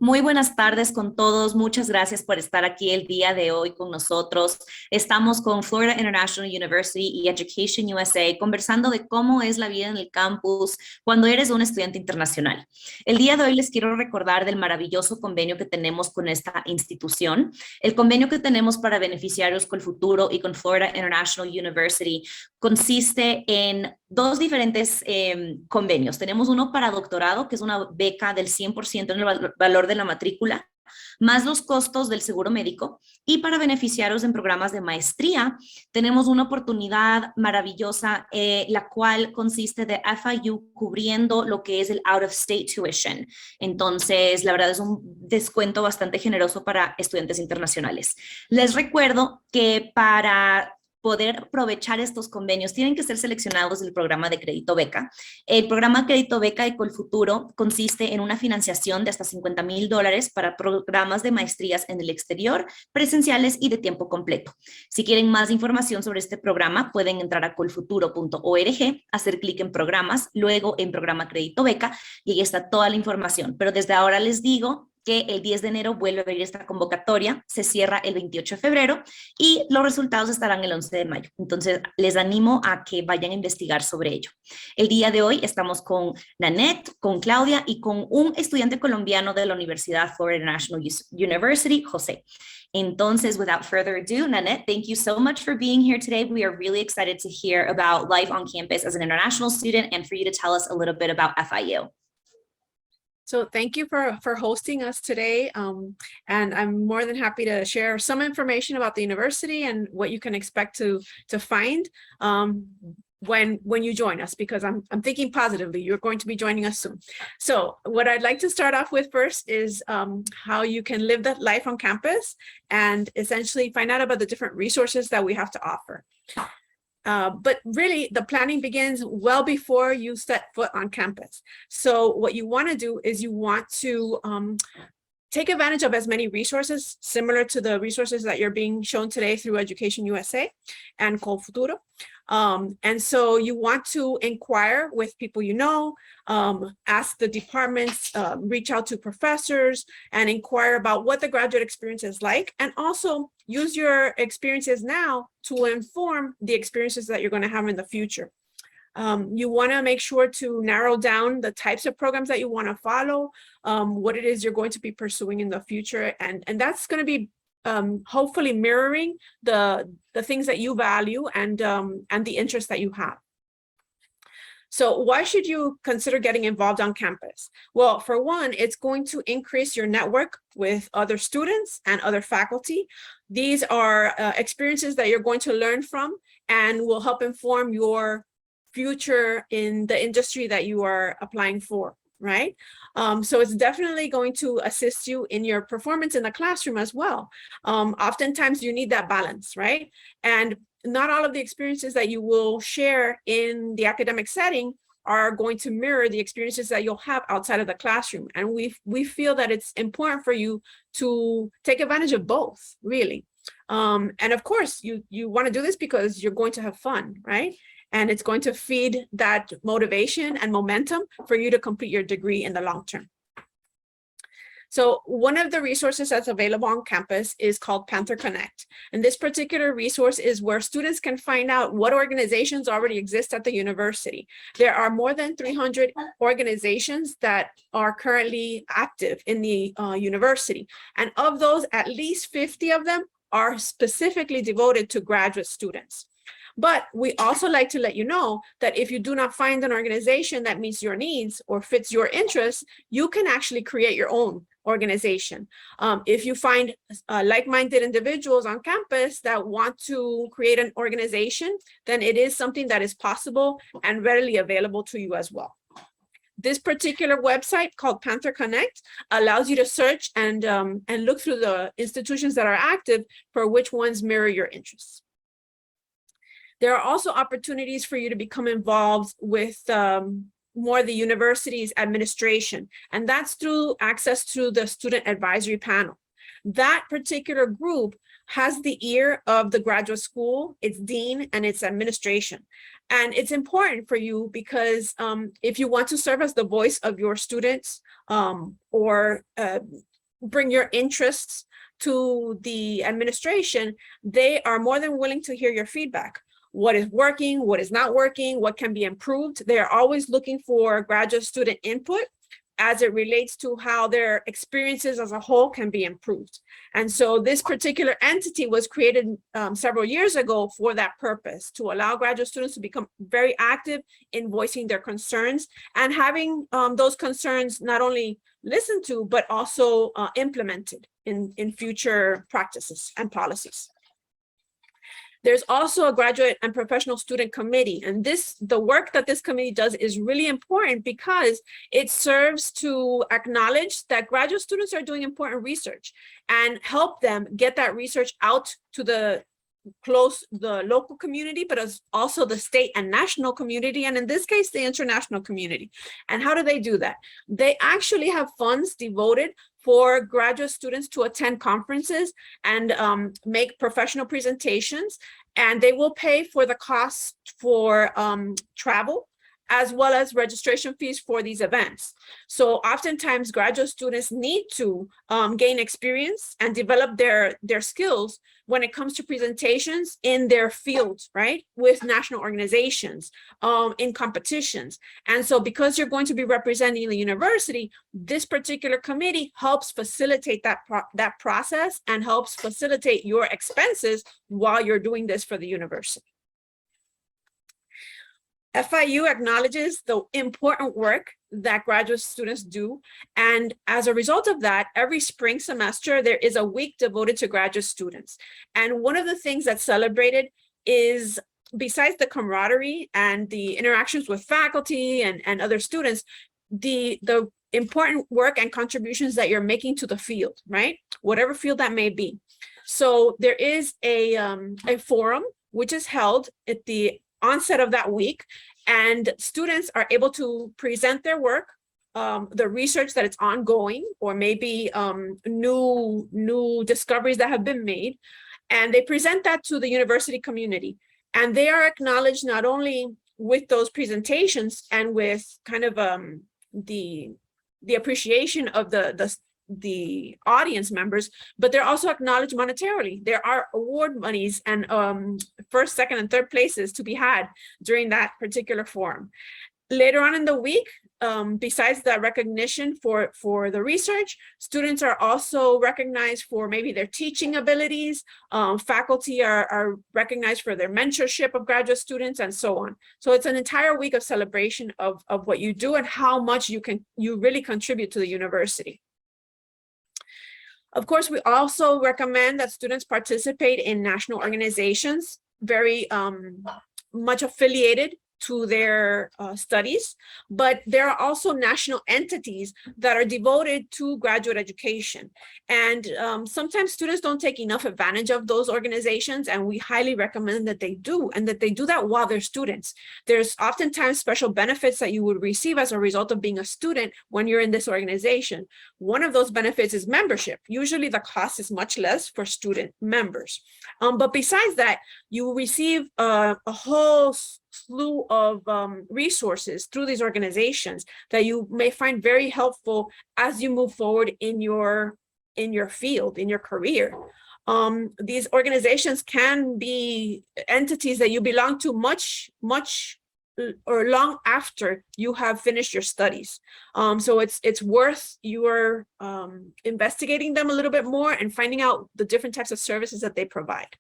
Muy buenas tardes con todos. Muchas gracias por estar aquí el día de hoy con nosotros. Estamos con Florida International University y Education USA conversando de cómo es la vida en el campus cuando eres un estudiante internacional. El día de hoy les quiero recordar del maravilloso convenio que tenemos con esta institución. El convenio que tenemos para beneficiarios con el futuro y con Florida International University consiste en dos diferentes convenios. Tenemos uno para doctorado, que es una beca del 100% en el valor de la matrícula, más los costos del seguro médico. Y para beneficiarios en programas de maestría, tenemos una oportunidad maravillosa, la cual consiste de FIU cubriendo lo que es el out of state tuition. Entonces, la verdad es un descuento bastante generoso para estudiantes internacionales. Les recuerdo que para poder aprovechar estos convenios, tienen que ser seleccionados del programa de crédito beca. El programa crédito beca Ecolfuturo consiste en una financiación de hasta $50,000 para programas de maestrías en el exterior, presenciales y de tiempo completo. Si quieren más información sobre este programa, pueden entrar a colfuturo.org, hacer clic en programas, luego en programa crédito beca y ahí está toda la información. Pero desde ahora les digo que el 10 de enero vuelve a abrir esta convocatoria, se cierra el 28 de febrero y los resultados estarán el 11 de mayo. Entonces, les animo a que vayan a investigar sobre ello. El día de hoy estamos con Nanette, con Claudia y con un estudiante colombiano de la Universidad Florida International University, José. Entonces, without further ado, Nanette, thank you so much for being here today. We are really excited to hear about life on campus as an international student and for you to tell us a little bit about FIU. So thank you for hosting us today. And I'm more than happy to share some information about the university and what you can expect to find when you join us, because I'm thinking positively, you're going to be joining us soon. So what I'd like to start off with first is how you can live that life on campus and essentially find out about the different resources that we have to offer. But really, the planning begins well before you set foot on campus. So what you want to do is you want to take advantage of as many resources similar to the resources that you're being shown today through Education USA and Colfuturo. And so you want to inquire with people you know, ask the departments, reach out to professors and inquire about what the graduate experience is like, and also use your experiences now to inform the experiences that you're going to have in the future. You want to make sure to narrow down the types of programs that you want to follow, what it is you're going to be pursuing in the future, and that's going to be hopefully mirroring the things that you value and the interests that you have. So why should you consider getting involved on campus? Well, for one, it's going to increase your network with other students and other faculty. These are experiences that you're going to learn from and will help inform your future in the industry that you are applying for, right? So it's definitely going to assist you in your performance in the classroom as well. Oftentimes you need that balance, right? And not all of the experiences that you will share in the academic setting are going to mirror the experiences that you'll have outside of the classroom. And we feel that it's important for you to take advantage of both, really. And of course, you want to do this because you're going to have fun, right? And it's going to feed that motivation and momentum for you to complete your degree in the long term. So one of the resources that's available on campus is called Panther Connect. And this particular resource is where students can find out what organizations already exist at the university. There are more than 300 organizations that are currently active in the university. And of those, at least 50 of them are specifically devoted to graduate students. But we also like to let you know that if you do not find an organization that meets your needs or fits your interests, you can actually create your own organization. If you find like-minded individuals on campus that want to create an organization, then it is something that is possible and readily available to you as well. This particular website called Panther Connect allows you to search and look through the institutions that are active for which ones mirror your interests. There are also opportunities for you to become involved with more the university's administration, and that's through access to the student advisory panel. That particular group has the ear of the graduate school, its dean, and its administration. And it's important for you because if you want to serve as the voice of your students or bring your interests to the administration, they are more than willing to hear your feedback. What is working, what is not working, what can be improved. They are always looking for graduate student input as it relates to how their experiences as a whole can be improved. And so this particular entity was created several years ago for that purpose, to allow graduate students to become very active in voicing their concerns and having those concerns not only listened to, but also implemented in future practices and policies. There's also a graduate and professional student committee, and the work that this committee does is really important because it serves to acknowledge that graduate students are doing important research and help them get that research out to the local community, but as also the state and national community, and in this case, the international community. And how do they do that? They actually have funds devoted for graduate students to attend conferences and make professional presentations, and they will pay for the costs for travel, as well as registration fees for these events. So oftentimes graduate students need to gain experience and develop their skills when it comes to presentations in their fields, right? With national organizations, in competitions. And so because you're going to be representing the university, this particular committee helps facilitate that process and helps facilitate your expenses while you're doing this for the university. FIU acknowledges the important work that graduate students do. And as a result of that, every spring semester, there is a week devoted to graduate students. And one of the things that's celebrated is, besides the camaraderie and the interactions with faculty and other students, the important work and contributions that you're making to the field, right? Whatever field that may be. So there is a forum which is held at the onset of that week, and students are able to present their work, the research that it's ongoing, or maybe new discoveries that have been made, and they present that to the university community. And they are acknowledged not only with those presentations and with kind of the appreciation of the audience members, but they're also acknowledged monetarily. There are award monies and first, second, and third places to be had during that particular forum. Later on in the week, besides the recognition for the research, students are also recognized for maybe their teaching abilities. Faculty are recognized for their mentorship of graduate students, and so on. So it's an entire week of celebration of what you do and how much you really contribute to the university. Of course, we also recommend that students participate in national organizations, very much affiliated to their studies, but there are also national entities that are devoted to graduate education. And sometimes students don't take enough advantage of those organizations, and we highly recommend that they do, and that they do that while they're students. There's oftentimes special benefits that you would receive as a result of being a student when you're in this organization. One of those benefits is membership. Usually the cost is much less for student members. But besides that, you will receive a whole slew of resources through these organizations that you may find very helpful as you move forward in your field, in your career. These organizations can be entities that you belong to much or long after you have finished your studies. So it's worth your investigating them a little bit more and finding out the different types of services that they provide.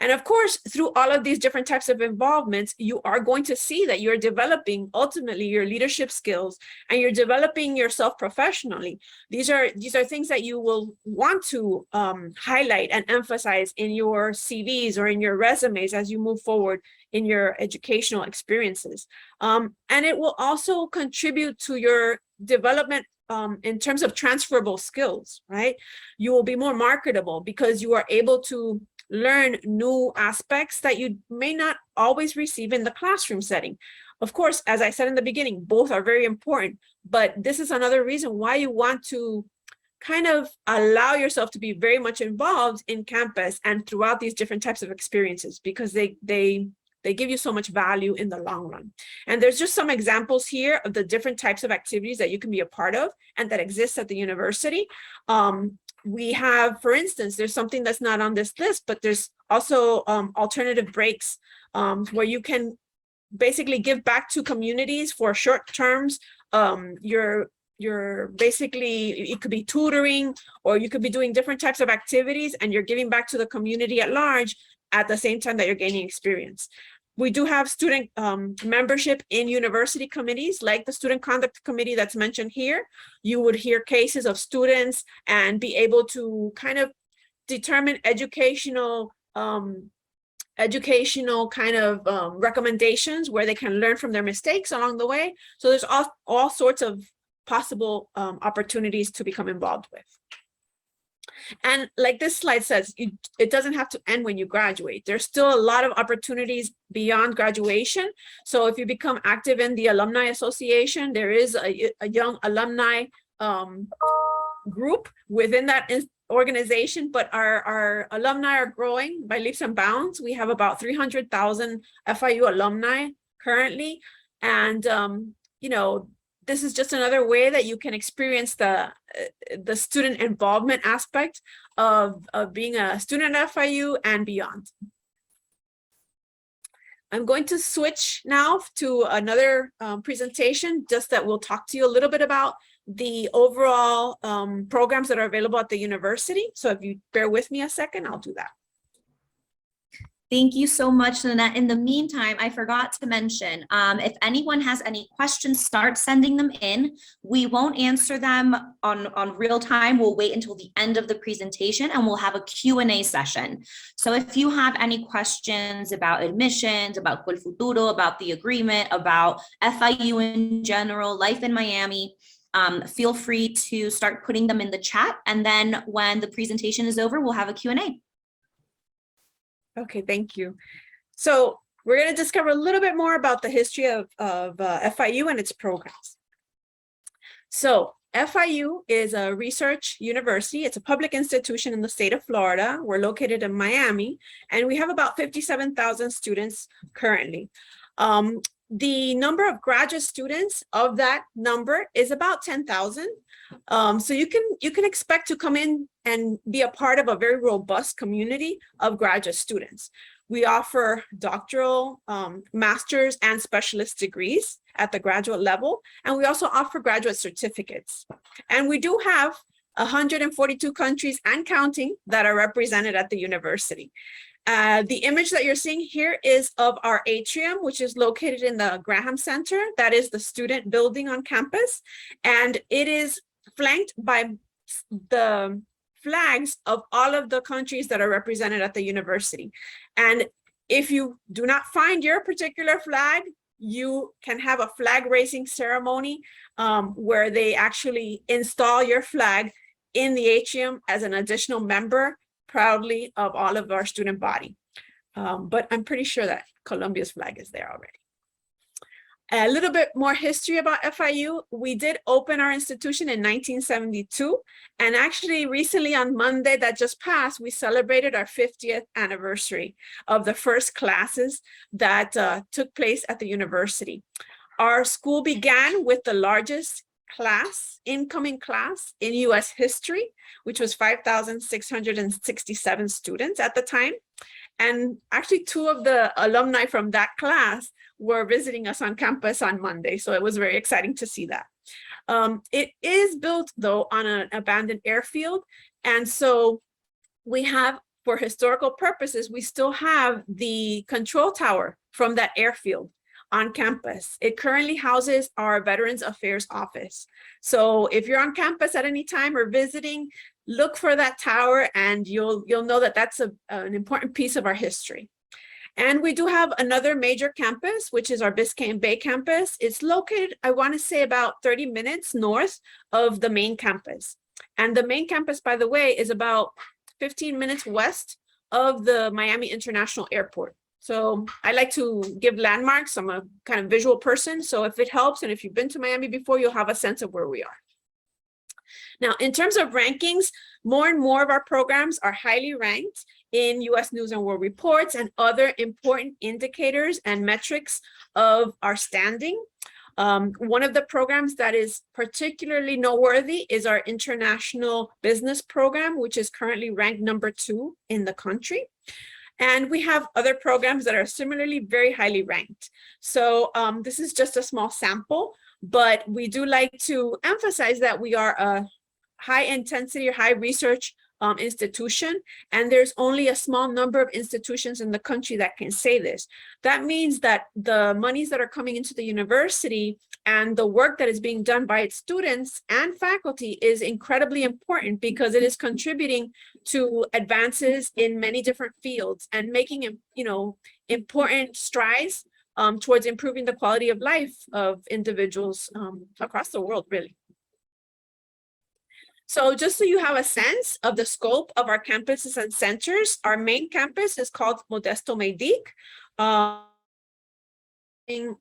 And of course, through all of these different types of involvements, you are going to see that you're developing ultimately your leadership skills, and you're developing yourself professionally. These are things that you will want to highlight and emphasize in your CVs or in your resumes as you move forward in your educational experiences. And it will also contribute to your development in terms of transferable skills, right? You will be more marketable because you are able to learn new aspects that you may not always receive in the classroom setting. Of course, as I said in the beginning, both are very important, but this is another reason why you want to kind of allow yourself to be very much involved in campus and throughout these different types of experiences, because they they give you so much value in the long run. And there's just some examples here of the different types of activities that you can be a part of and that exist at the university. We have, for instance, there's something that's not on this list, but there's also alternative breaks where you can basically give back to communities for short terms. You're basically, it could be tutoring, or you could be doing different types of activities, and you're giving back to the community at large at the same time that you're gaining experience. We do have student membership in university committees, like the student conduct committee that's mentioned here. You would hear cases of students and be able to kind of determine educational kind of recommendations where they can learn from their mistakes along the way. So there's all sorts of possible opportunities to become involved with. And like this slide says, it doesn't have to end when you graduate. There's still a lot of opportunities beyond graduation. So if you become active in the Alumni Association, there is a young alumni group within that organization, but our alumni are growing by leaps and bounds. We have about 300,000 FIU alumni currently. And, you know, this is just another way that you can experience the student involvement aspect of being a student at FIU and beyond. I'm going to switch now to another presentation, just that will talk to you a little bit about the overall programs that are available at the university. So if you bear with me a second, I'll do that. Thank you so much, Lynette. In the meantime, I forgot to mention, if anyone has any questions, start sending them in. We won't answer them on real time. We'll wait until the end of the presentation and we'll have a Q&A session. So if you have any questions about admissions, about Quel Futuro, about the agreement, about FIU in general, life in Miami, feel free to start putting them in the chat. And then when the presentation is over, we'll have a Q&A. Okay, thank you. So we're going to discover a little bit more about the history of FIU and its programs. So FIU is a research university. It's a public institution in the state of Florida. We're located in Miami, and we have about 57,000 students currently. The number of graduate students of that number is about 10,000. So you can expect to come in and be a part of a very robust community of graduate students. We offer doctoral, master's, and specialist degrees at the graduate level, and we also offer graduate certificates. And we do have 142 countries and counting that are represented at the university. The image that you're seeing here is of our atrium, which is located in the Graham Center. That is the student building on campus. And it is flanked by the flags of all of the countries that are represented at the university. And if you do not find your particular flag, you can have a flag raising ceremony where they actually install your flag in the atrium as an additional member proudly of all of our student body. But I'm pretty sure that Colombia's flag is there already. A little bit more history about FIU. We did open our institution in 1972. And actually recently on Monday that just passed, we celebrated our 50th anniversary of the first classes that took place at the university. Our school began with the largest incoming class in US history, which was 5,667 students at the time. And actually 2 of the alumni from that class were visiting us on campus on Monday. So it was very exciting to see that. It is built though on an abandoned airfield. And so we have, for historical purposes, we still have the control tower from that airfield on campus. It currently houses our Veterans Affairs office. So if you're on campus at any time or visiting, look for that tower and you'll know that that's an important piece of our history. And we do have another major campus, which is our Biscayne Bay campus. It's located, I want to say, about 30 minutes north of the main campus. And the main campus, by the way, is about 15 minutes west of the Miami International Airport. So I like to give landmarks. I'm a kind of visual person. So if it helps, and if you've been to Miami before, you'll have a sense of where we are. Now, in terms of rankings, more and more of our programs are highly ranked in US News and World Reports and other important indicators and metrics of our standing. One of the programs that is particularly noteworthy is our International Business Program, which is currently ranked #2 in the country. And we have other programs that are similarly very highly ranked. So this is just a small sample, but we do like to emphasize that we are a high intensity or high research institution, and there's only a small number of institutions in the country that can say this. That means that the monies that are coming into the university and the work that is being done by its students and faculty is incredibly important because it is contributing to advances in many different fields and making, important strides towards improving the quality of life of individuals across the world, really. So just so you have a sense of the scope of our campuses and centers, our main campus is called Modesto Medic.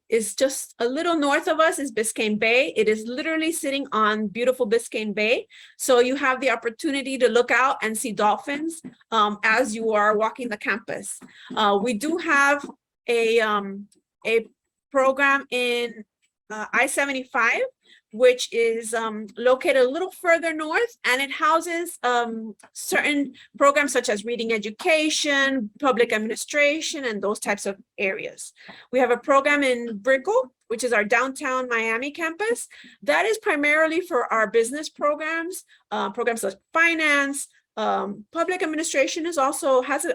Is just a little north of us is Biscayne Bay. It is literally sitting on beautiful Biscayne Bay. So you have the opportunity to look out and see dolphins as you are walking the campus. We do have a program in I-75, which is located a little further north, and it houses certain programs such as reading education, public administration, and those types of areas. We have a program in Brickell, which is our downtown Miami campus. That is primarily for our business programs, programs like finance. Public administration is also has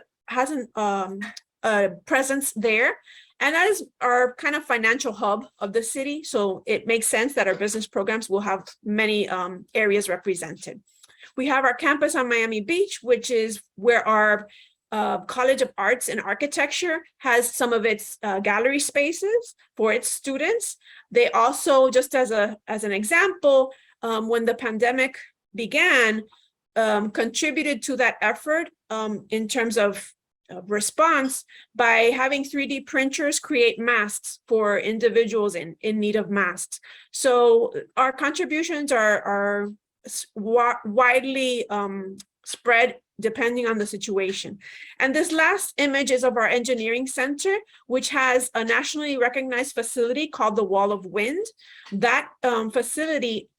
a presence there. And that is our kind of financial hub of the city. So it makes sense that our business programs will have many areas represented. We have our campus on Miami Beach, which is where our College of Arts and Architecture has some of its gallery spaces for its students. They also, just as an example, when the pandemic began, contributed to that effort in terms of response by having 3D printers create masks for individuals in need of masks. So our contributions are widely spread depending on the situation. And this last image is of our engineering center, which has a nationally recognized facility called the Wall of Wind. That facility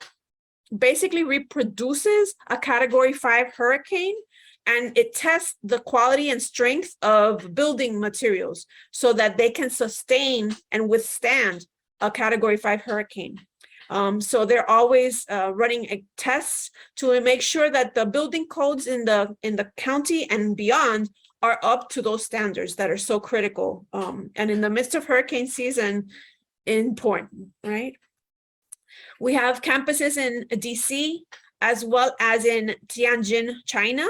basically reproduces a Category 5 hurricane, and it tests the quality and strength of building materials so that they can sustain and withstand a Category 5 hurricane. So they're always running tests to make sure that the building codes in the county and beyond are up to those standards that are so critical. And in the midst of hurricane season, important, right? We have campuses in DC as well as in Tianjin, China.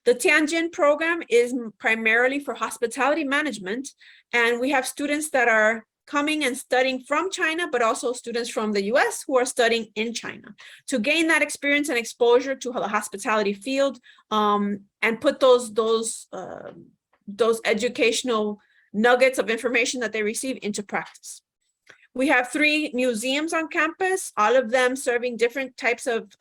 The Tianjin program is primarily for hospitality management, and we have students that are coming and studying from China, but also students from the US who are studying in China to gain that experience and exposure to the hospitality field, and put those educational nuggets of information that they receive into practice. We have 3 museums on campus, all of them serving different types of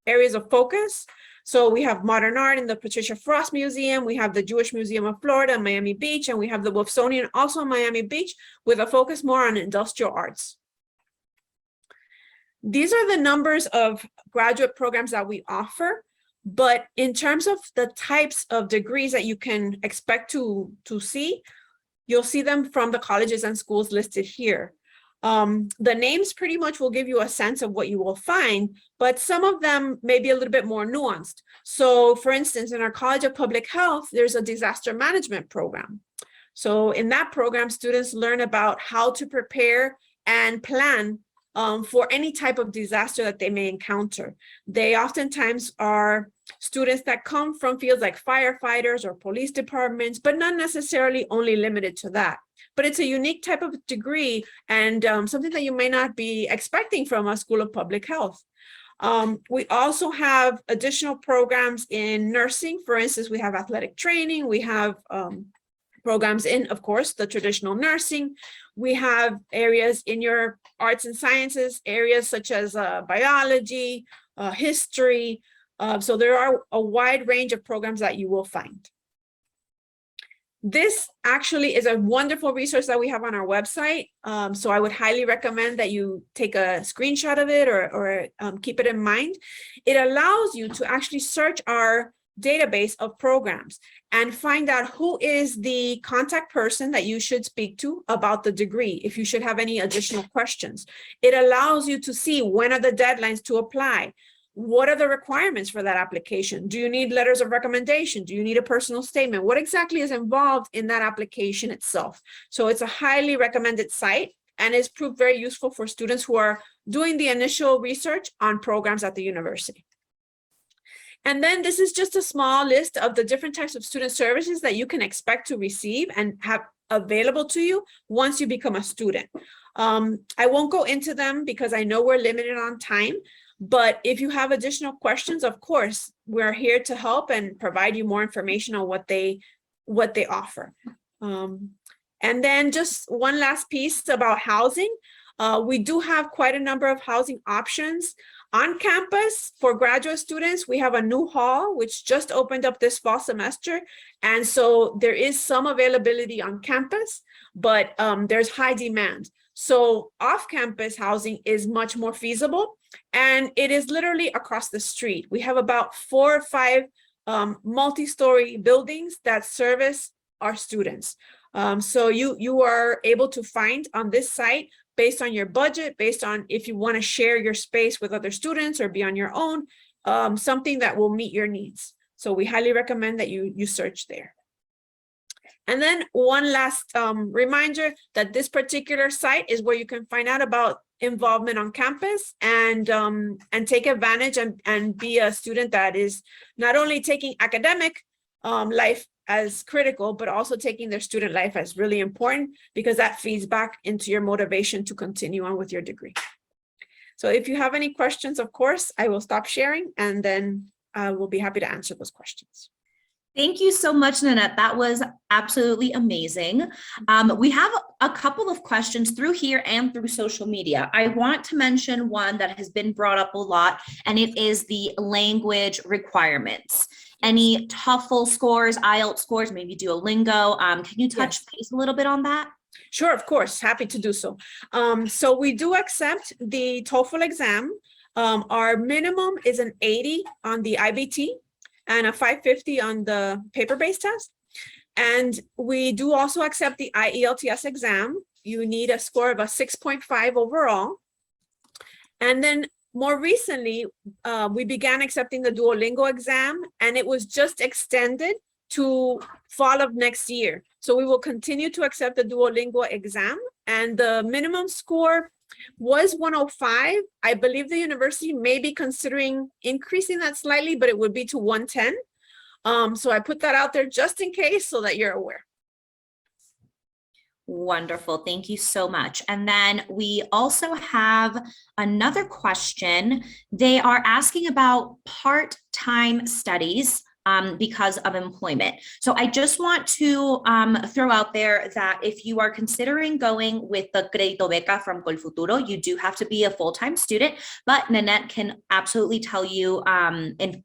areas of focus. So we have modern art in the Patricia Frost Museum, we have the Jewish Museum of Florida in Miami Beach, and we have the Wolfsonian also in Miami Beach with a focus more on industrial arts. These are the numbers of graduate programs that we offer, but in terms of the types of degrees that you can expect to see, you'll see them from the colleges and schools listed here. The names pretty much will give you a sense of what you will find, but some of them may be a little bit more nuanced. So for instance, in our College of Public Health, there's a disaster management program. So in that program, students learn about how to prepare and plan for any type of disaster that they may encounter. They oftentimes are students that come from fields like firefighters or police departments, but not necessarily only limited to that. But it's a unique type of degree and something that you may not be expecting from a School of Public Health. We also have additional programs in nursing. For instance, we have athletic training. We have programs in, of course, the traditional nursing. We have areas in your arts and sciences, areas such as biology, history. So there are a wide range of programs that you will find. This actually is a wonderful resource that we have on our website. So I would highly recommend that you take a screenshot of it or keep it in mind. It allows you to actually search our database of programs and find out who is the contact person that you should speak to about the degree, if you should have any additional questions. It allows you to see when are the deadlines to apply. What are the requirements for that application? Do you need letters of recommendation? Do you need a personal statement? What exactly is involved in that application itself? So it's a highly recommended site and is proved very useful for students who are doing the initial research on programs at the university. And then this is just a small list of the different types of student services that you can expect to receive and have available to you once you become a student. I won't go into them because I know we're limited on time, but if you have additional questions, of course, we're here to help and provide you more information on what they offer. And then just one last piece about housing. We do have quite a number of housing options on campus for graduate students. We have a new hall, which just opened up this fall semester. And so there is some availability on campus, but there's high demand. So off-campus housing is much more feasible, and it is literally across the street. We have about 4 or 5 multi-story buildings that service our students. So you are able to find on this site, based on your budget, based on if you want to share your space with other students or be on your own, something that will meet your needs. So we highly recommend that you search there. And then one last reminder that this particular site is where you can find out about involvement on campus and take advantage and be a student that is not only taking academic life as critical, but also taking their student life as really important, because that feeds back into your motivation to continue on with your degree. So if you have any questions, of course, I will stop sharing and then we'll be happy to answer those questions. Thank you so much, Nanette. That was absolutely amazing. We have a couple of questions through here and through social media. I want to mention one that has been brought up a lot, and it is the language requirements. Any TOEFL scores, IELTS scores, maybe Duolingo. Can you touch base a little bit on that? Sure, of course, happy to do so. So we do accept the TOEFL exam. Our minimum is an 80 on the IBT and a 550 on the paper-based test. And we do also accept the IELTS exam. You need a score of a 6.5 overall. And then more recently, we began accepting the Duolingo exam, and it was just extended to fall of next year. So we will continue to accept the Duolingo exam, and the minimum score was 105. I believe the university may be considering increasing that slightly, but it would be to 110. So I put that out there just in case so that you're aware. Wonderful. Thank you so much. And then we also have another question. They are asking about part-time studies because of employment. So I just want to throw out there that if you are considering going with the Crédito Beca from Colfuturo, you do have to be a full-time student, but Nanette can absolutely tell you and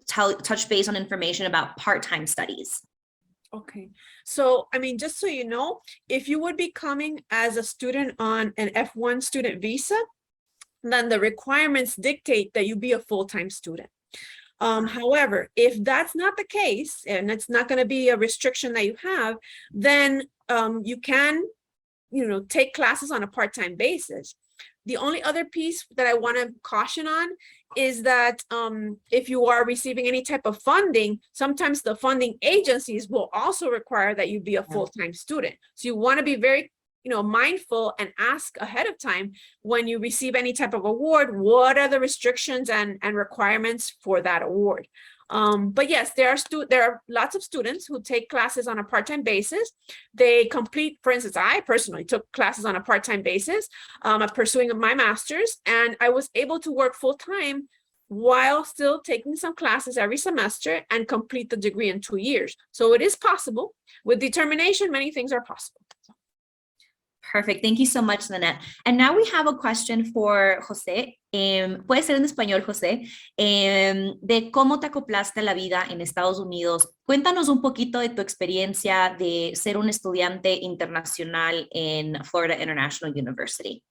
touch base on information about part-time studies. Okay, so I mean, just so you know, if you would be coming as a student on an F1 student visa, then the requirements dictate that you be a full-time student. However, if that's not the case, and it's not going to be a restriction that you have, then you can, take classes on a part-time basis. The only other piece that I want to caution on is that if you are receiving any type of funding, sometimes the funding agencies will also require that you be a full-time student. So you want to be very mindful and ask ahead of time when you receive any type of award, what are the restrictions and requirements for that award. But yes, there are lots of students who take classes on a part-time basis. They complete, for instance, I personally took classes on a part-time basis pursuing my master's, and I was able to work full-time while still taking some classes every semester and complete the degree in 2 years. So it is possible. With determination, many things are possible. Perfect. Thank you so much, Nanette. And now we have a question for José. Puede ser en español, José, de cómo te acoplaste a la vida en Estados Unidos. Cuéntanos un poquito de tu experiencia de ser un estudiante internacional en Florida International University.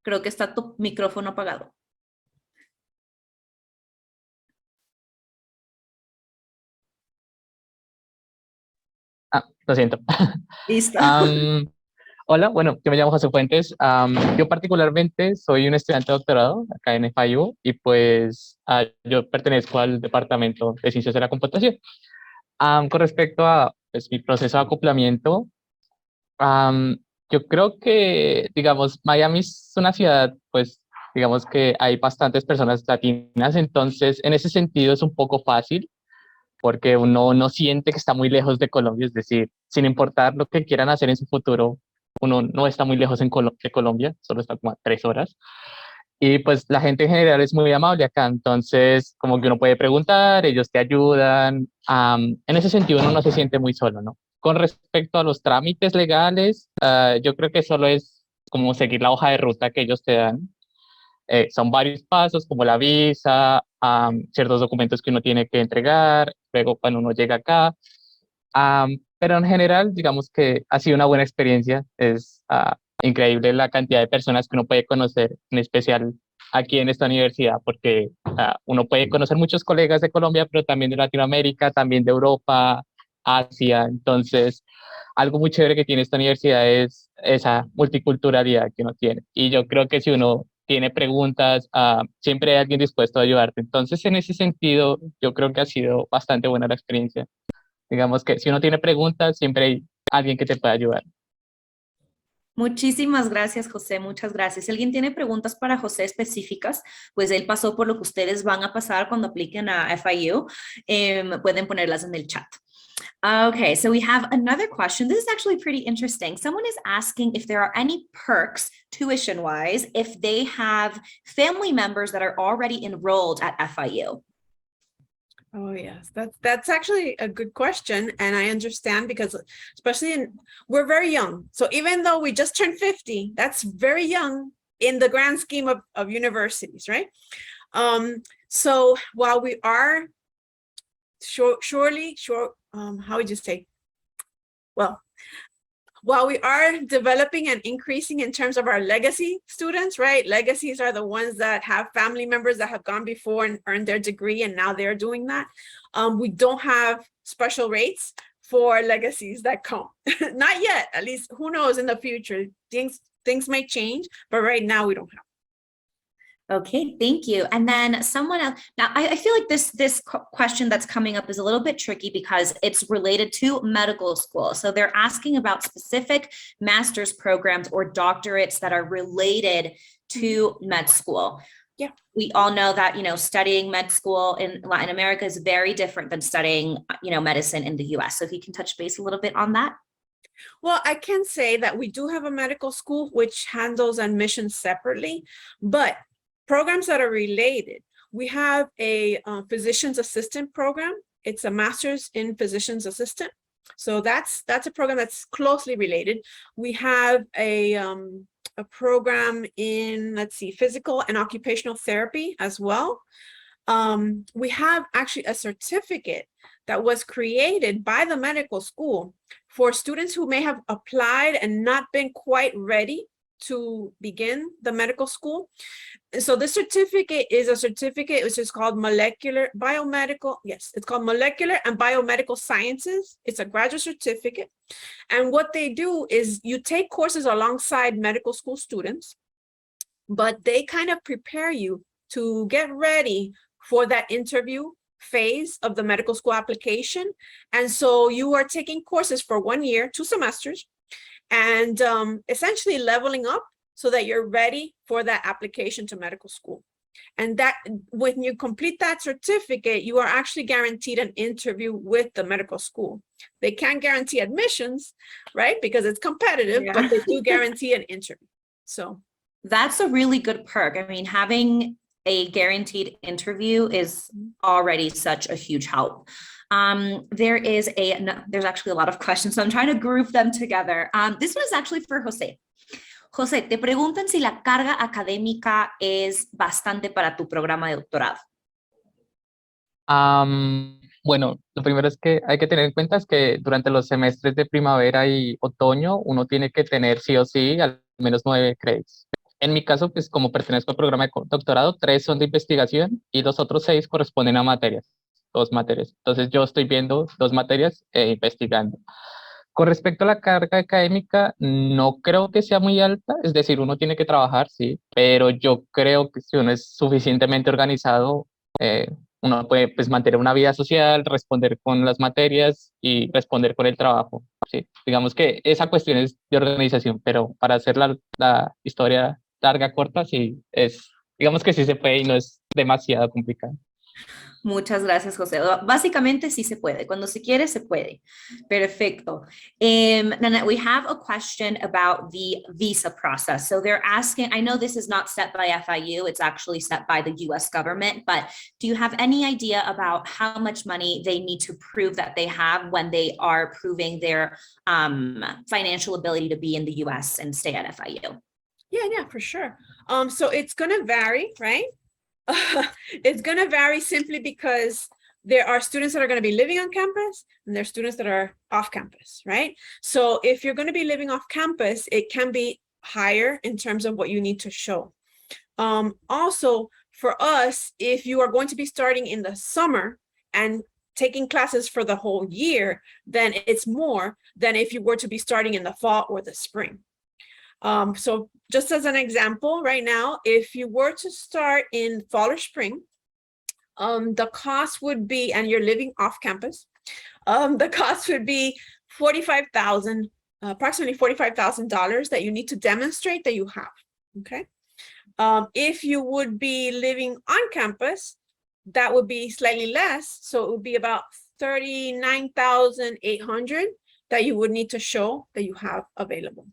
Creo que está tu micrófono apagado. Lo siento. Listo. Hola, bueno, yo me llamo José Fuentes. Yo particularmente soy un estudiante de doctorado acá en FIU y pues yo pertenezco al Departamento de Ciencias de la Computación. Con respecto a pues, mi proceso de acoplamiento, yo creo que, digamos, Miami es una ciudad, pues, digamos que hay bastantes personas latinas, entonces en ese sentido es un poco fácil porque uno no siente que está muy lejos de Colombia, es decir, sin importar lo que quieran hacer en su futuro, uno no está muy lejos de Colombia, solo está como a 3 horas. Y pues la gente en general es muy amable acá, entonces como que uno puede preguntar, ellos te ayudan. En ese sentido uno no se siente muy solo, ¿no? Con respecto a los trámites legales, yo creo que solo es como seguir la hoja de ruta que ellos te dan. Son varios pasos como la visa, ciertos documentos que uno tiene que entregar, luego cuando uno llega acá. Pero en general, digamos que ha sido una buena experiencia. Es increíble la cantidad de personas que uno puede conocer, en especial aquí en esta universidad, porque uno puede conocer muchos colegas de Colombia, pero también de Latinoamérica, también de Europa, Asia. Entonces, algo muy chévere que tiene esta universidad es esa multiculturalidad que uno tiene. Y yo creo que si uno tiene preguntas, siempre hay alguien dispuesto a ayudarte. Entonces, en ese sentido, yo creo que ha sido bastante buena la experiencia. Digamos que si uno tiene preguntas, siempre hay alguien que te pueda ayudar. Muchísimas gracias, José. Muchas gracias. Si alguien tiene preguntas para José específicas, pues él pasó por lo que ustedes van a pasar cuando apliquen a FIU. Pueden ponerlas en el chat. Okay, so we have another question. This is actually pretty interesting. Someone is asking if there are any perks tuition-wise if they have family members that are already enrolled at FIU. Oh yes, that's actually a good question, and I understand because especially we're very young. So even though we just turned 50, that's very young in the grand scheme of universities, right? So while we are how would you say? Well, while we are developing and increasing in terms of our legacy students, right? Legacies are the ones that have family members that have gone before and earned their degree, and now they're doing that. We don't have special rates for legacies that come. Not yet, at least who knows in the future. Things may change, but right now we don't have. Okay, thank you. And then someone else, now I feel like this question that's coming up is a little bit tricky because it's related to medical school. So they're asking about specific master's programs or doctorates that are related to med school. Yeah. We all know that, studying med school in Latin America is very different than studying, medicine in the US. So if you can touch base a little bit on that. Well, I can say that we do have a medical school which handles admissions separately, but programs that are related, we have a physician's assistant program. It's a master's in physician's assistant. So that's a program that's closely related. We have a program in, let's see, physical and occupational therapy as well. We have actually a certificate that was created by the medical school for students who may have applied and not been quite ready to begin the medical school. So this certificate is a certificate which is called molecular biomedical. Yes, it's called molecular and biomedical sciences. It's a graduate certificate. And what they do is you take courses alongside medical school students, but they kind of prepare you to get ready for that interview phase of the medical school application. And so you are taking courses for 1 year, 2 semesters, and essentially leveling up so that you're ready for that application to medical school. And that when you complete that certificate, you are actually guaranteed an interview with the medical school. They can't guarantee admissions, right? Because it's competitive, yeah. But they do guarantee an interview. So that's a really good perk. I mean, having a guaranteed interview is already such a huge help. There's actually a lot of questions, so I'm trying to group them together. This one is actually for Jose. Jose, te preguntan si la carga académica es bastante para tu programa de doctorado. Bueno, lo primero es que hay que tener en cuenta es que durante los semestres de primavera y otoño uno tiene que tener sí o sí al menos 9 créditos. En mi caso, pues como pertenezco al programa de doctorado, 3 son de investigación y los otros 6 corresponden a materias, 2 materias. Entonces yo estoy viendo 2 materias e investigando. Con respecto a la carga académica, no creo que sea muy alta, es decir, uno tiene que trabajar, sí, pero yo creo que si uno es suficientemente organizado, uno puede pues, mantener una vida social, responder con las materias y responder con el trabajo. Sí, digamos que esa cuestión es de organización, pero para hacer la historia larga, corta, sí, digamos que sí se puede y no es demasiado complicado. Muchas gracias, José. Básicamente sí se puede. Cuando se quiere, se puede. Perfecto. Nanette, we have a question about the visa process. So they're asking, I know this is not set by FIU, it's actually set by the US government, but do you have any idea about how much money they need to prove that they have when they are proving their financial ability to be in the US and stay at FIU? Yeah, for sure. So it's going to vary, right? It's going to vary simply because there are students that are going to be living on campus and there are students that are off campus, right? So if you're going to be living off campus, it can be higher in terms of what you need to show. Also, for us, if you are going to be starting in the summer and taking classes for the whole year, then it's more than if you were to be starting in the fall or the spring. So just as an example, right now, if you were to start in fall or spring, the cost would be, and you're living off campus, the cost would be approximately $45,000 that you need to demonstrate that you have, okay? If you would be living on campus, that would be slightly less. So it would be about $39,800 that you would need to show that you have available.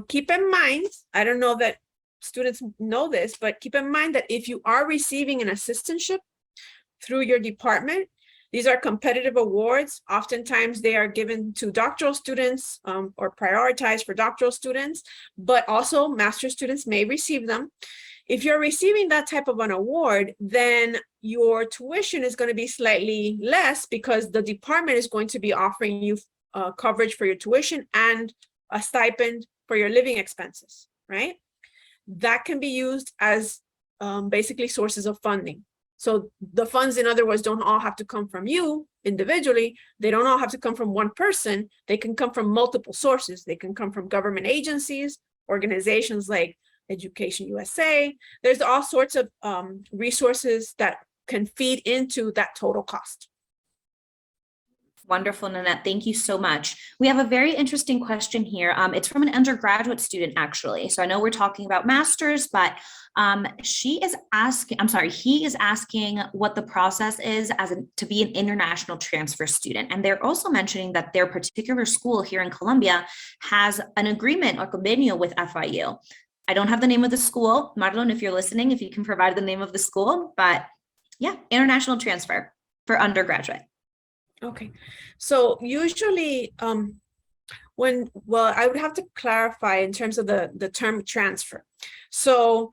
Keep in mind, I don't know that students know this, but keep in mind that if you are receiving an assistantship through your department, these are competitive awards. Oftentimes they are given to doctoral students or prioritized for doctoral students, but also master's students may receive them. If you're receiving that type of an award, then your tuition is going to be slightly less because the department is going to be offering you coverage for your tuition and a stipend for your living expenses, right? That can be used as basically sources of funding. So the funds, in other words, don't all have to come from you individually. They don't all have to come from one person. They can come from multiple sources. They can come from government agencies, organizations like EducationUSA. There's all sorts of resources that can feed into that total cost. Wonderful, Nanette. Thank you so much. We have a very interesting question here. It's from an undergraduate student, actually. So I know we're talking about masters, but he is asking what the process is to be an international transfer student. And they're also mentioning that their particular school here in Colombia has an agreement or convenio with FIU. I don't have the name of the school. Marlon, if you're listening, if you can provide the name of the school, but yeah, international transfer for undergraduate. Okay, so usually I would have to clarify in terms of the term transfer. So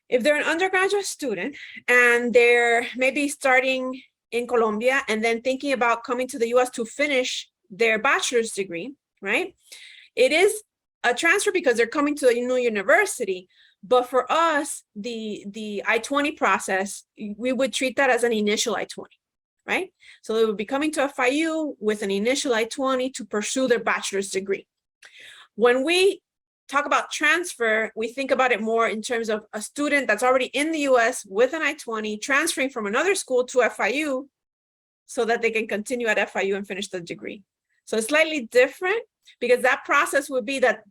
if they're an undergraduate student and they're maybe starting in Colombia and then thinking about coming to the US to finish their bachelor's degree, right? It is a transfer because they're coming to a new university. But for us, the I-20 process, we would treat that as an initial I-20. Right? So they would be coming to FIU with an initial I-20 to pursue their bachelor's degree. When we talk about transfer, we think about it more in terms of a student that's already in the US with an I-20 transferring from another school to FIU so that they can continue at FIU and finish the degree. So it's slightly different because that process would be that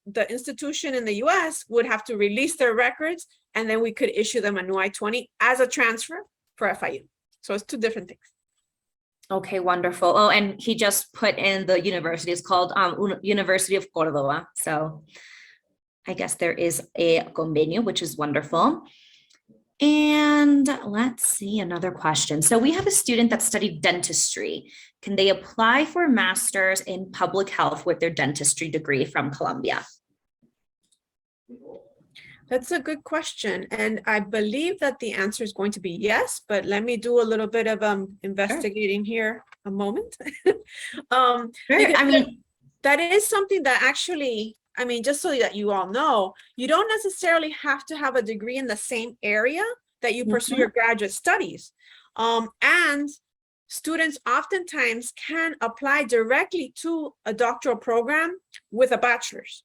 the institution in the US would have to release their records and then we could issue them a new I-20 as a transfer for FIU. So it's two different things. Okay, wonderful. Oh, and he just put in the university. It's called University of Córdoba. So I guess there is a convenio, which is wonderful. And let's see another question. So we have a student that studied dentistry. Can they apply for a master's in public health with their dentistry degree from Colombia? That's a good question. And I believe that the answer is going to be yes, but let me do a little bit of investigating here a moment. I mean, that is something that actually, I mean, just so that you all know, you don't necessarily have to have a degree in the same area that you pursue your graduate studies. And students oftentimes can apply directly to a doctoral program with a bachelor's.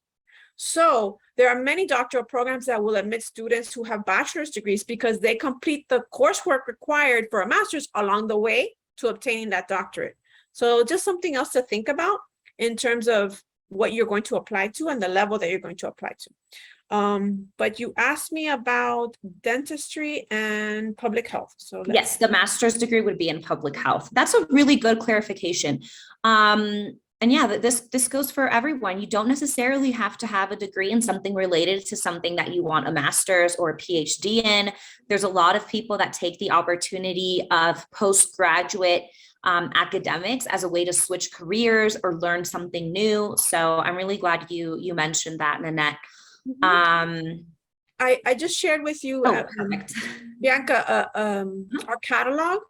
So there are many doctoral programs that will admit students who have bachelor's degrees because they complete the coursework required for a master's along the way to obtaining that doctorate. So just something else to think about in terms of what you're going to apply to and the level that you're going to apply to. But you asked me about dentistry and public health. So yes, the master's degree would be in public health. That's a really good clarification. And yeah, this goes for everyone. You don't necessarily have to have a degree in something related to something that you want a master's or a PhD in. There's a lot of people that take the opportunity of postgraduate academics as a way to switch careers or learn something new. So I'm really glad you mentioned that, Nanette. I just shared with you, Bianca, our catalog.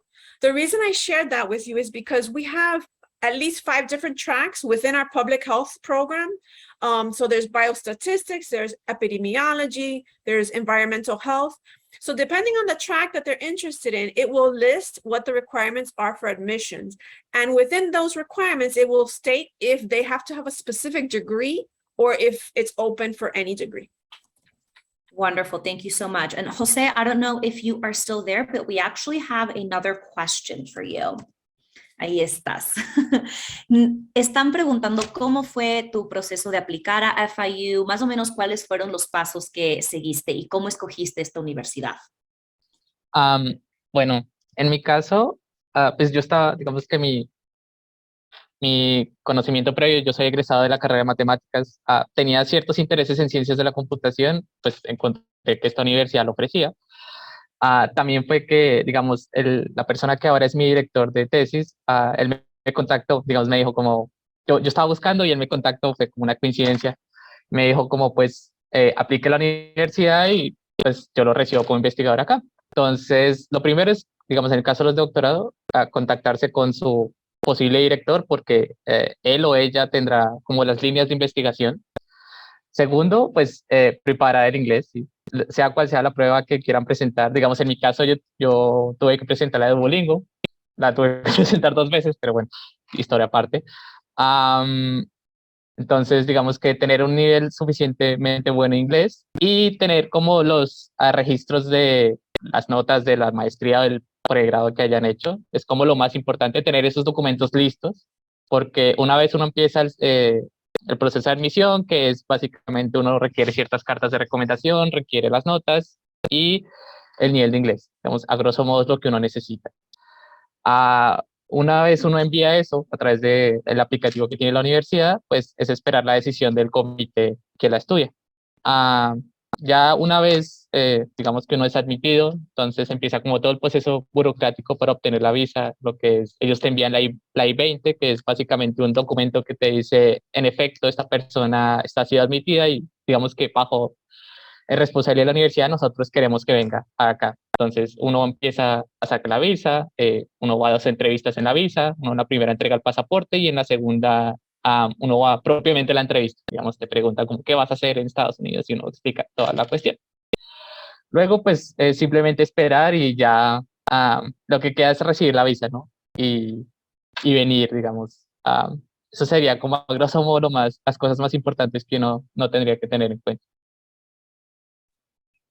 The reason I shared that with you is because we have at least 5 different tracks within our public health program. So there's biostatistics, there's epidemiology, there's environmental health. So depending on the track that they're interested in, it will list what the requirements are for admissions. And within those requirements, it will state if they have to have a specific degree or if it's open for any degree. Wonderful. Thank you so much. And Jose, I don't know if you are still there, but we actually have another question for you. Ahí estás. Están preguntando cómo fue tu proceso de aplicar a FIU, más o menos cuáles fueron los pasos que seguiste y cómo escogiste esta universidad. Bueno, en mi caso, pues yo estaba, digamos que mi conocimiento previo, yo soy egresado de la carrera de matemáticas, tenía ciertos intereses en ciencias de la computación, pues encontré que esta universidad lo ofrecía. También fue que, digamos, la persona que ahora es mi director de tesis, él me contactó, digamos, me dijo como, yo estaba buscando y él me contactó, fue como una coincidencia, me dijo como, pues, aplique a la universidad y pues yo lo recibo como investigador acá. Entonces, lo primero es, digamos, en el caso de los de doctorado, contactarse con su posible director porque él o ella tendrá como las líneas de investigación. Segundo, pues, preparar el inglés, ¿sí? Sea cual sea la prueba que quieran presentar. Digamos, en mi caso, yo tuve que presentar la de Duolingo, la tuve que presentar 2 veces, pero bueno, historia aparte. Entonces, digamos que tener un nivel suficientemente bueno en inglés y tener como los registros de las notas de la maestría o del pregrado que hayan hecho, es como lo más importante, tener esos documentos listos, porque una vez uno empieza el proceso de admisión, que es básicamente uno requiere ciertas cartas de recomendación, requiere las notas y el nivel de inglés, digamos, a grosso modo es lo que uno necesita. Una vez uno envía eso a través del aplicativo que tiene la universidad, pues es esperar la decisión del comité que la estudia. Ya una vez, digamos que uno es admitido, entonces empieza como todo el proceso burocrático para obtener la visa, lo que es, ellos te envían la I-20, que es básicamente un documento que te dice, en efecto, esta persona está sido admitida y digamos que bajo responsabilidad de la universidad nosotros queremos que venga acá. Entonces uno empieza a sacar la visa, uno va a 2 entrevistas en la visa, uno en la primera entrega el pasaporte y en la segunda uno va propiamente a la entrevista, digamos, te pregunta como qué vas a hacer en Estados Unidos y uno explica toda la cuestión. Luego, pues, simplemente esperar y ya lo que queda es recibir la visa, ¿no? Y venir, digamos. Eso sería como a grosso modo las cosas más importantes que uno no tendría que tener en cuenta.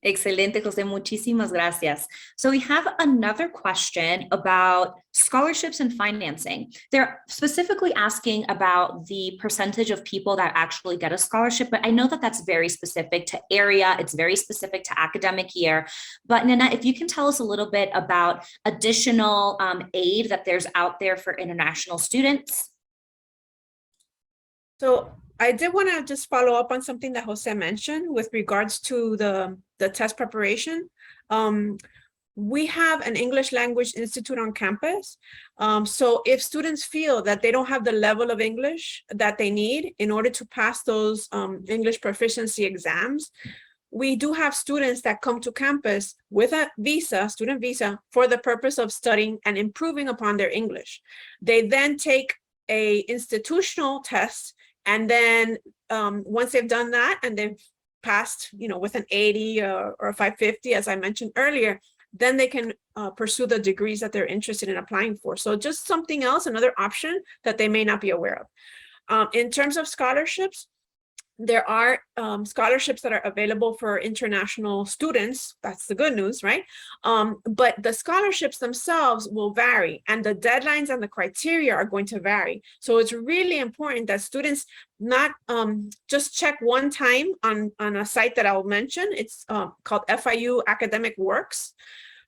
Excelente, José. Muchísimas gracias. So we have another question about scholarships and financing. They're specifically asking about the percentage of people that actually get a scholarship, but I know that that's very specific to area. It's very specific to academic year. But Nana, if you can tell us a little bit about additional aid that there's out there for international students. So I did want to just follow up on something that Jose mentioned with regards to the the test preparation. We have an English Language Institute on campus. So if students feel that they don't have the level of English that they need in order to pass those English proficiency exams, we do have students that come to campus with a visa, student visa, for the purpose of studying and improving upon their English. They then take a institutional test, and then once they've done that and they've passed, with an 80 or a 550, as I mentioned earlier, then they can pursue the degrees that they're interested in applying for. So just something else, another option that they may not be aware of. In terms of scholarships, there are scholarships that are available for international students. That's the good news, right? But the scholarships themselves will vary, and the deadlines and the criteria are going to vary. So it's really important that students not just check one time on a site that I'll mention. It's called FIU Academic Works,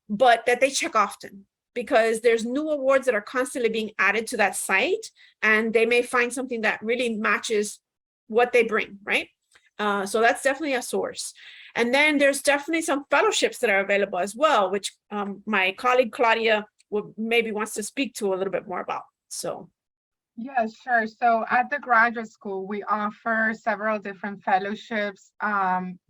but that they check often, because there's new awards that are constantly being added to that site, and they may find something that really matches what they bring, right? So that's definitely a source. And then there's definitely some fellowships that are available as well, which my colleague Claudia maybe wants to speak to a little bit more about. So. Yeah, sure. So at the graduate school, we offer several different fellowships.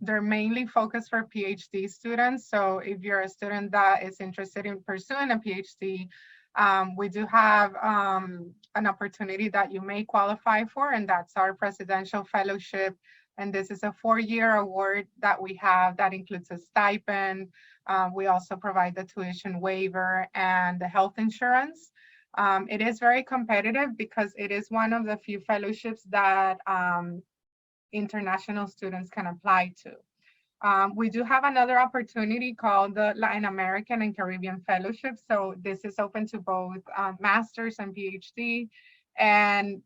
They're mainly focused for PhD students. So if you're a student that is interested in pursuing a PhD, we do have an opportunity that you may qualify for, and that's our Presidential Fellowship. And this is a 4-year award that we have that includes a stipend. We also provide the tuition waiver and the health insurance. It is very competitive because it is one of the few fellowships that international students can apply to. We do have another opportunity called the Latin American and Caribbean Fellowship. So this is open to both master's and PhD, and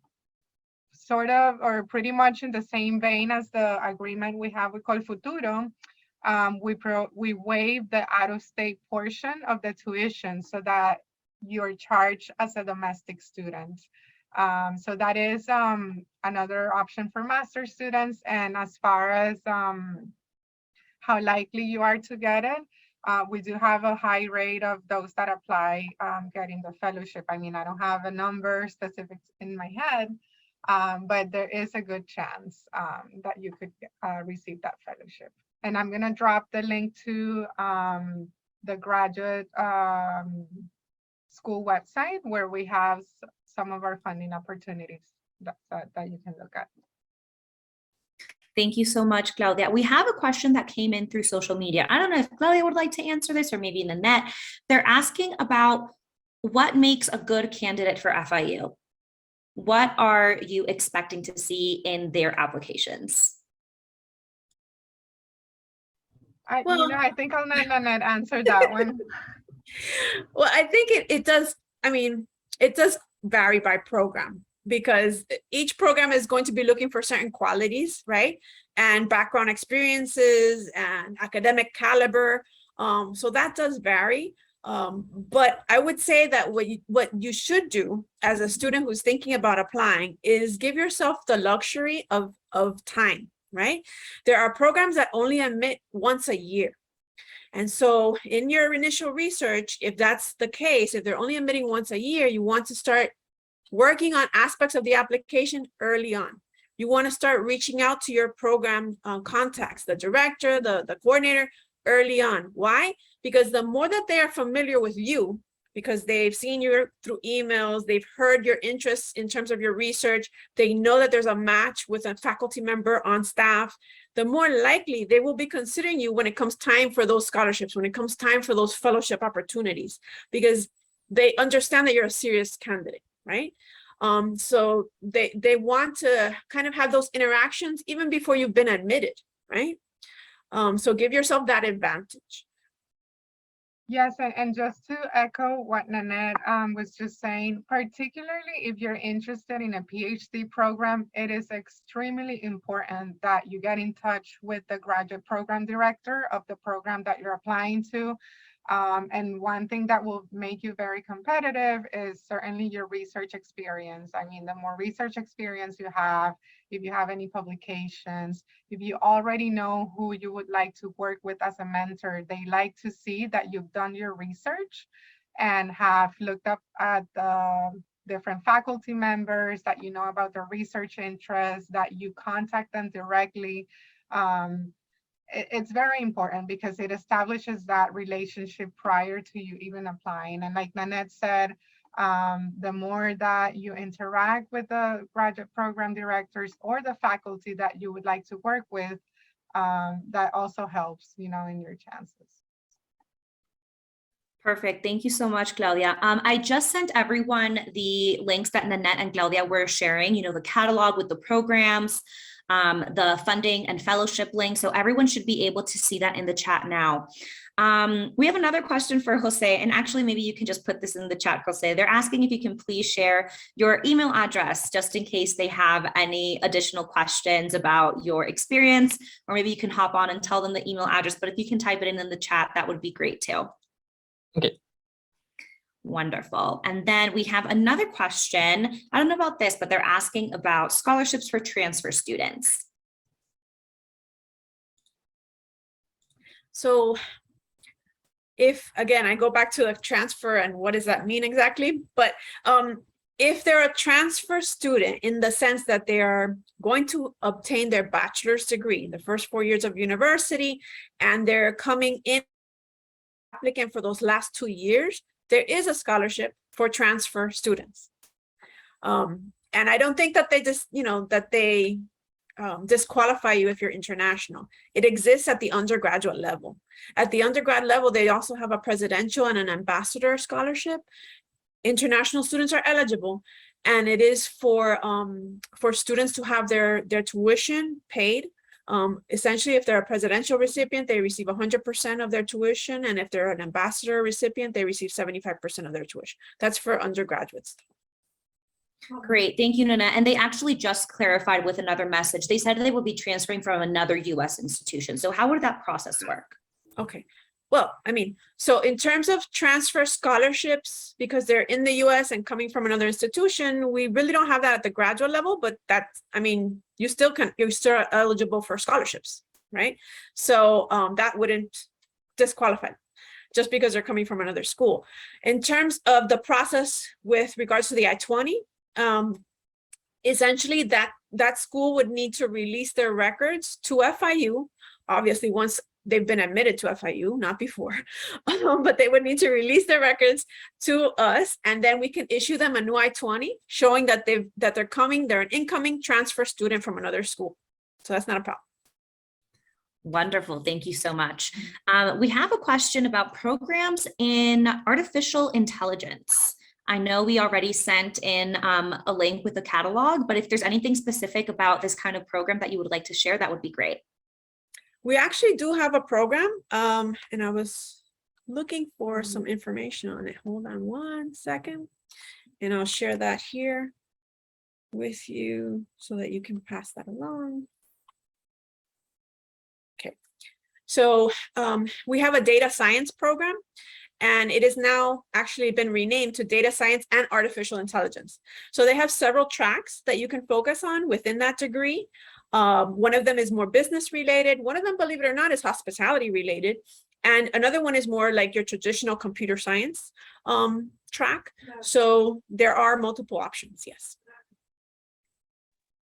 sort of, or pretty much in the same vein as the agreement we have with Colfuturo, we waive the out-of-state portion of the tuition so that you're charged as a domestic student. So that is another option for master students. And as far as how likely you are to get it, we do have a high rate of those that apply getting the fellowship. I mean, I don't have a number specific in my head, but there is a good chance that you could receive that fellowship. And I'm gonna drop the link to the graduate school website where we have some of our funding opportunities that you can look at. Thank you so much, Claudia. We have a question that came in through social media. I don't know if Claudia would like to answer this, or maybe Nanette. They're asking about what makes a good candidate for FIU. What are you expecting to see in their applications? I think I'll let Nanette answer that one. Well, I think it does. I mean, it does vary by program, because each program is going to be looking for certain qualities, right? And background experiences and academic caliber. So that does vary. But I would say that what you should do as a student who's thinking about applying is give yourself the luxury of time, right? There are programs that only admit once a year. And so in your initial research, if that's the case, if they're only admitting once a year, you want to start working on aspects of the application early on. You want to start reaching out to your program contacts, the director, the coordinator, early on. Why? Because the more that they are familiar with you, because they've seen you through emails, they've heard your interests in terms of your research, they know that there's a match with a faculty member on staff, the more likely they will be considering you when it comes time for those scholarships, when it comes time for those fellowship opportunities, because they understand that you're a serious candidate, right? So they want to kind of have those interactions even before you've been admitted, right? So give yourself that advantage. Yes, and just to echo what Nanette was just saying, particularly if you're interested in a PhD program, it is extremely important that you get in touch with the graduate program director of the program that you're applying to. And one thing that will make you very competitive is certainly your research experience. I mean, the more research experience you have, if you have any publications, if you already know who you would like to work with as a mentor, they like to see that you've done your research and have looked up at the different faculty members, that you know about their research interests, that you contact them directly. It's very important because it establishes that relationship prior to you even applying. And like Nanette said, the more that you interact with the graduate program directors or the faculty that you would like to work with, that also helps, you know, in your chances. Perfect. Thank you so much, Claudia. I just sent everyone the links that Nanette and Claudia were sharing, you know, the catalog with the programs, the funding and fellowship link. So everyone should be able to see that in the chat now. We have another question for Jose, and actually maybe you can just put this in the chat, Jose. They're asking if you can please share your email address just in case they have any additional questions about your experience, or maybe you can hop on and tell them the email address, but if you can type it in the chat, that would be great too. Okay. Wonderful. And then we have another question. I don't know about this, but they're asking about scholarships for transfer students. So if, again, I go back to the transfer and what does that mean exactly? But if they're a transfer student in the sense that they are going to obtain their bachelor's degree in the first 4 years of university, and they're coming in applicant for those last 2 years, there is a scholarship for transfer students. And I don't think that they just, you know, that they disqualify you if you're international. It exists at the undergraduate level. At the undergrad level, they also have a presidential and an ambassador scholarship. International students are eligible, and it is for students to have their tuition paid. Essentially, if they're a presidential recipient, they receive 100% of their tuition. And if they're an ambassador recipient, they receive 75% of their tuition. That's for undergraduates. Great. Thank you, Nana. And they actually just clarified with another message. They said they will be transferring from another U.S. institution. So how would that process work? Okay. Well, I mean, so in terms of transfer scholarships, because they're in the US and coming from another institution, we really don't have that at the graduate level, but that's, I mean, you're still eligible for scholarships, right? So that wouldn't disqualify them just because they're coming from another school. In terms of the process with regards to the I-20, essentially that school would need to release their records to FIU, obviously once they've been admitted to FIU, not before, but they would need to release their records to us, and then we can issue them a new I-20 showing that they're an incoming transfer student from another school. So that's not a problem. Wonderful. Thank you so much. We have a question about programs in artificial intelligence. I know we already sent in a link with the catalog, but if there's anything specific about this kind of program that you would like to share, that would be great. We actually do have a program, and I was looking for some information on it. Hold on one second, and I'll share that here with you so that you can pass that along. Okay, so we have a data science program, and it is now actually been renamed to data science and artificial intelligence. So they have several tracks that you can focus on within that degree. One of them is more business related. One of them, believe it or not, is hospitality related. And another one is more like your traditional computer science track. So there are multiple options, yes.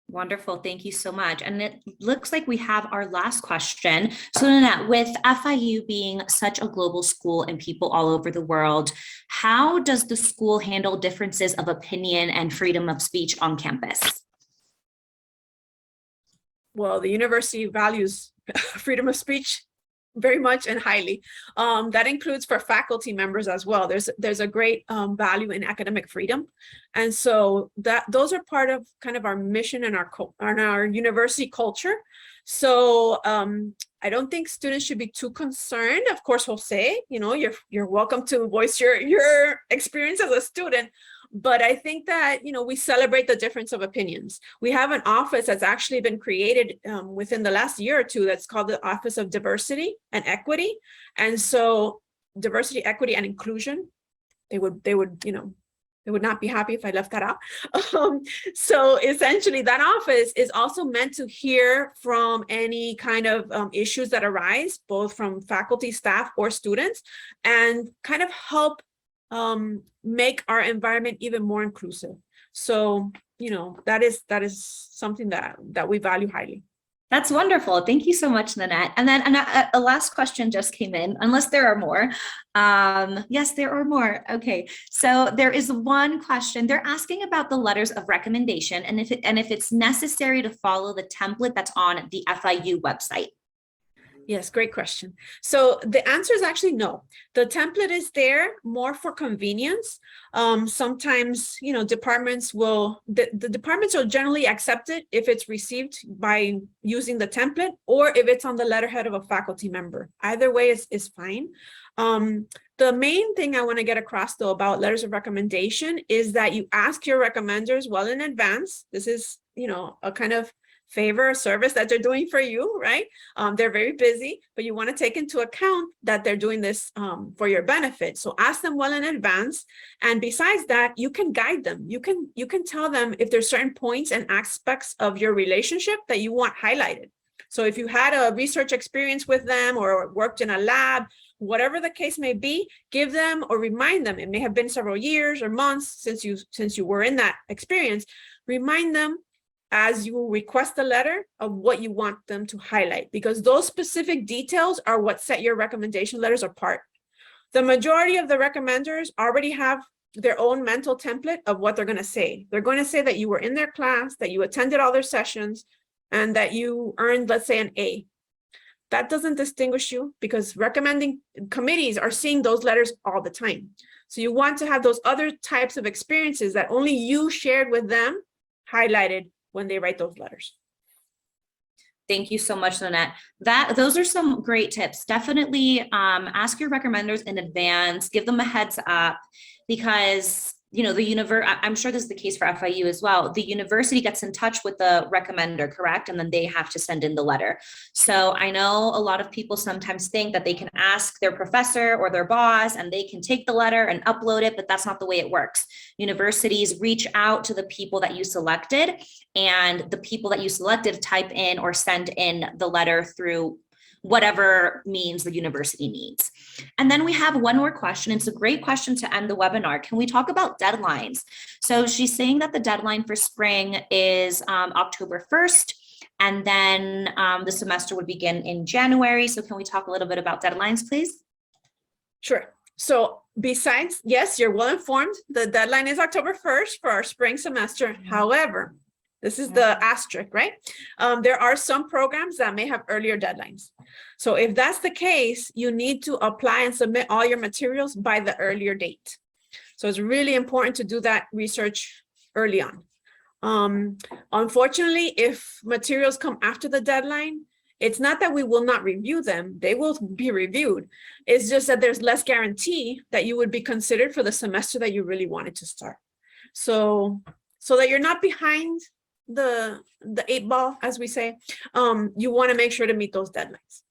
Wonderful. Thank you so much. And it looks like we have our last question. So Nanette, with FIU being such a global school and people all over the world, how does the school handle differences of opinion and freedom of speech on campus? Well, the university values freedom of speech very much and highly. That includes for faculty members as well. There's a great value in academic freedom. And so those are part of kind of our mission and our university culture. So I don't think students should be too concerned. Of course, Jose, you know, you're welcome to voice your experience as a student. But I think that, you know, we celebrate the difference of opinions. We have an office that's actually been created within the last year or two that's called the Office of Diversity and Equity. And so diversity, equity, and inclusion. They would, you know, they would not be happy if I left that out. So essentially that office is also meant to hear from any kind of issues that arise, both from faculty, staff, or students, and kind of help make our environment even more inclusive. So, you know, that is something that we value highly. That's wonderful. Thank you so much, Nanette. And then a last question just came in, unless there are more. Yes, there are more. Okay, so there is one question. They're asking about the letters of recommendation and if it's necessary to follow the template that's on the FIU website. Yes, great question. So the answer is actually no. The template is there more for convenience. Sometimes, you know, departments will, the departments will generally accept it if it's received by using the template or if it's on the letterhead of a faculty member. Either way is fine. The main thing I want to get across though about letters of recommendation is that you ask your recommenders well in advance. This is, you know, a kind of favor or service that they're doing for you, right? They're very busy, but you want to take into account that they're doing this for your benefit. So ask them well in advance. And besides that, you can guide them. You can tell them if there's certain points and aspects of your relationship that you want highlighted. So if you had a research experience with them or worked in a lab, whatever the case may be, give them or remind them. It may have been several years or months since you were in that experience. Remind them as you request a letter of what you want them to highlight, because those specific details are what set your recommendation letters apart. The majority of the recommenders already have their own mental template of what they're going to say. They're going to say that you were in their class, that you attended all their sessions, and that you earned, let's say, an A. That doesn't distinguish you because recommending committees are seeing those letters all the time. So you want to have those other types of experiences that only you shared with them highlighted when they write those letters. Thank you so much, Nanette. Those are some great tips. Definitely ask your recommenders in advance, give them a heads up, because you know, I'm sure this is the case for FIU as well. The university gets in touch with the recommender, correct? And then they have to send in the letter. So I know a lot of people sometimes think that they can ask their professor or their boss and they can take the letter and upload it, but that's not the way it works. Universities reach out to the people that you selected, and the people that you selected type in or send in the letter through whatever means the university needs. And then we have one more question. It's a great question to end the webinar. Can we talk about deadlines? So she's saying that the deadline for spring is October 1st, and then the semester would begin in January. So can we talk a little bit about deadlines, please? Sure. So besides, yes, you're well informed. The deadline is October 1st for our spring semester. However, this is the asterisk, right? There are some programs that may have earlier deadlines. So if that's the case, you need to apply and submit all your materials by the earlier date. So it's really important to do that research early on. Unfortunately, if materials come after the deadline, it's not that we will not review them. They will be reviewed. It's just that there's less guarantee that you would be considered for the semester that you really wanted to start. So that you're not behind the 8 ball, as we say, you want to make sure to meet those deadlines.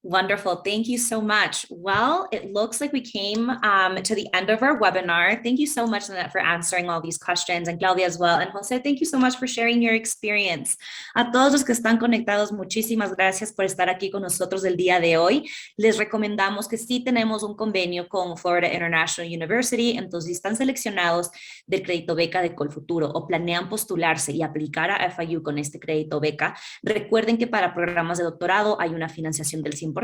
Wonderful. Thank you so much. Well, it looks like we came to the end of our webinar. Thank you so much, Nanette, for answering all these questions, and Claudia as well. And Jose, thank you so much for sharing your experience. A todos los que están conectados, muchísimas gracias por estar aquí con nosotros el día de hoy. Les recomendamos que sí tenemos un convenio con Florida International University, entonces están seleccionados del crédito beca de Colfuturo o planean postularse y aplicar a FIU con este crédito beca. Recuerden que para programas de doctorado hay una financiación del 100%,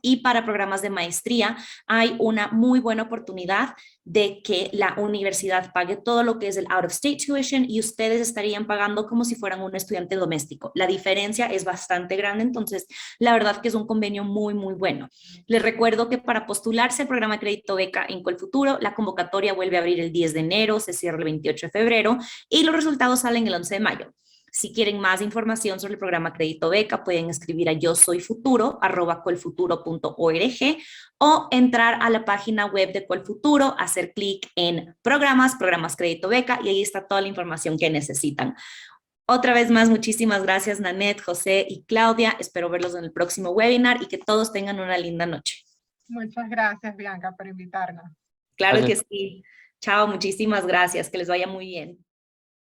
y para programas de maestría hay una muy buena oportunidad de que la universidad pague todo lo que es el out of state tuition y ustedes estarían pagando como si fueran un estudiante doméstico. La diferencia es bastante grande, entonces la verdad que es un convenio muy, muy bueno. Les recuerdo que para postularse al programa de crédito beca en Colfuturo, la convocatoria vuelve a abrir el 10 de enero, se cierra el 28 de febrero y los resultados salen el 11 de mayo. Si quieren más información sobre el programa Crédito Beca, pueden escribir a yosoyfuturo@colfuturo.org o entrar a la página web de Colfuturo, hacer clic en programas Crédito Beca, y ahí está toda la información que necesitan. Otra vez más, muchísimas gracias, Nanette, José y Claudia. Espero verlos en el próximo webinar y que todos tengan una linda noche. Muchas gracias, Bianca, por invitarnos. Claro que Gracias. sí. Chao, muchísimas gracias. Que les vaya muy bien.